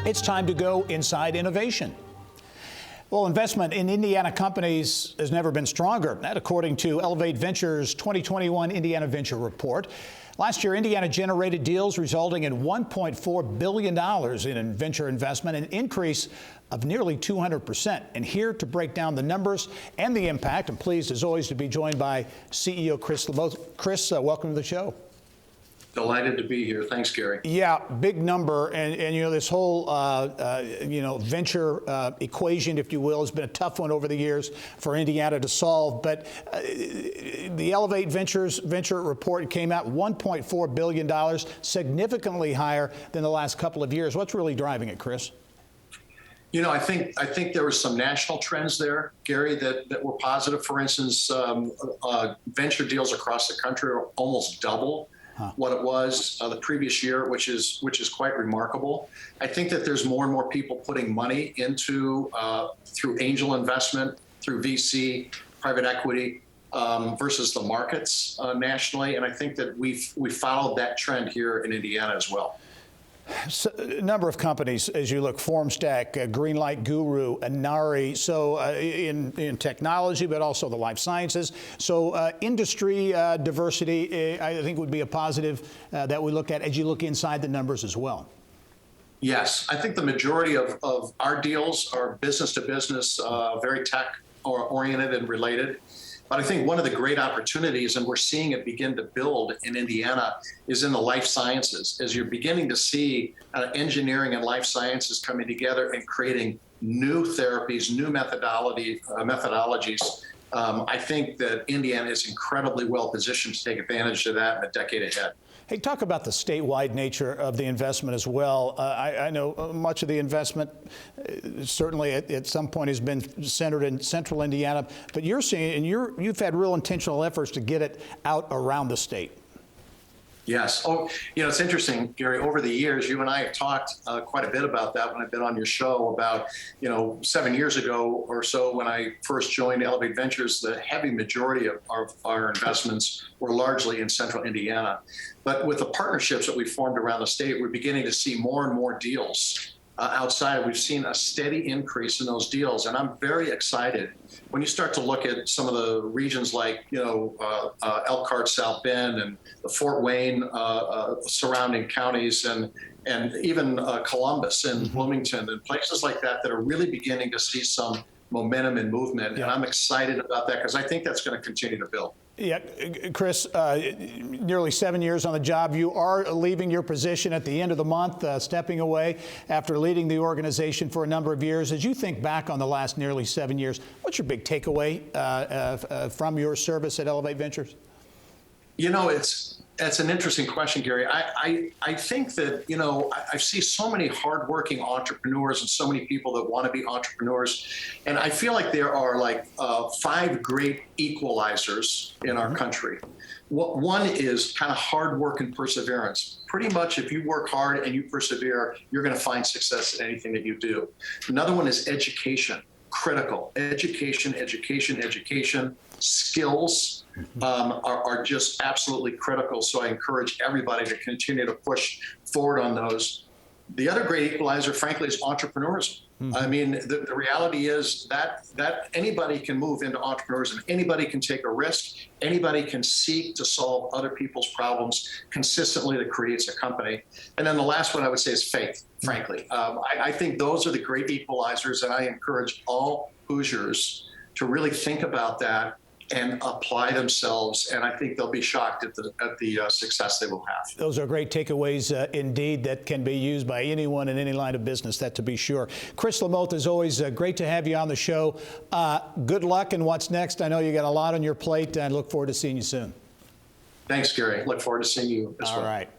It's time to go inside innovation. Well, investment in Indiana companies has never been stronger. That according to Elevate Ventures' 2021 Indiana Venture Report. Last year, Indiana generated deals resulting in $1.4 billion in venture investment, an increase of nearly 200%. And here to break down the numbers and the impact, I'm pleased as always to be joined by CEO Chris LaMothe. Chris, welcome to the show. Delighted to be here. Thanks, Gary. Yeah, big number, and you know, this whole venture equation, if you will, has been a tough one over the years for Indiana to solve. But the Elevate Ventures Venture Report came out $1.4 billion, significantly higher than the last couple of years. What's really driving it, Chris? You know, I think there were some national trends there, Gary, that were positive. For instance, venture deals across the country are almost double what it was the previous year, which is quite remarkable. I think that there's more and more people putting money into through angel investment, through VC, private equity, versus the markets nationally, and I think that we followed that trend here in Indiana as well. So, a number of companies, as you look, Formstack, Greenlight Guru, Inari, so in technology, but also the life sciences. So industry diversity, I think, would be a positive that we look at as you look inside the numbers as well. Yes, I think the majority of our deals are business to business, very tech oriented and related. But I think one of the great opportunities, and we're seeing it begin to build in Indiana, is in the life sciences, as you're beginning to see engineering and life sciences coming together and creating new therapies, new methodologies. I think that Indiana is incredibly well positioned to take advantage of that in the decade ahead. Hey, talk about the statewide nature of the investment as well. I know much of the investment certainly at some point has been centered in central Indiana, but you're seeing, and you've had real intentional efforts to get it out around the state. Yes. Oh, you know, it's interesting, Gary, over the years, you and I have talked quite a bit about that when I've been on your show about, 7 years ago or so when I first joined Elevate Ventures, the heavy majority of our investments were largely in central Indiana. But with the partnerships that we formed around the state, we're beginning to see more and more deals outside. We've seen a steady increase in those deals, and I'm very excited when you start to look at some of the regions like Elkhart, South Bend, and the Fort Wayne surrounding counties, and even Columbus and Bloomington and places like that are really beginning to see some momentum and movement. Yeah. And I'm excited about that because I think that's going to continue to build. Yeah, Chris, nearly 7 years on the job. You are leaving your position at the end of the month, stepping away after leading the organization for a number of years. As you think back on the last nearly 7 years, what's your big takeaway from your service at Elevate Ventures? You know, that's an interesting question, Gary. I think that, I see so many hardworking entrepreneurs and so many people that want to be entrepreneurs. And I feel like there are like 5 great equalizers in our country. One is kind of hard work and perseverance. Pretty much if you work hard and you persevere, you're going to find success in anything that you do. Another one is education. Critical. Education. Skills are just absolutely critical. So I encourage everybody to continue to push forward on those. The other great equalizer, frankly, is entrepreneurism. I mean, the reality is that anybody can move into entrepreneurism. Anybody can take a risk. Anybody can seek to solve other people's problems consistently that creates a company. And then the last one I would say is faith, frankly. I think those are the great equalizers, and I encourage all Hoosiers to really think about that and apply themselves, and I think they'll be shocked at the success they will have. Those are great takeaways indeed that can be used by anyone in any line of business, that to be sure. Chris LaMothe, as always, great to have you on the show. Good luck in what's next. I know you got a lot on your plate, and I look forward to seeing you soon. Thanks, Gary. Look forward to seeing you as well. All right.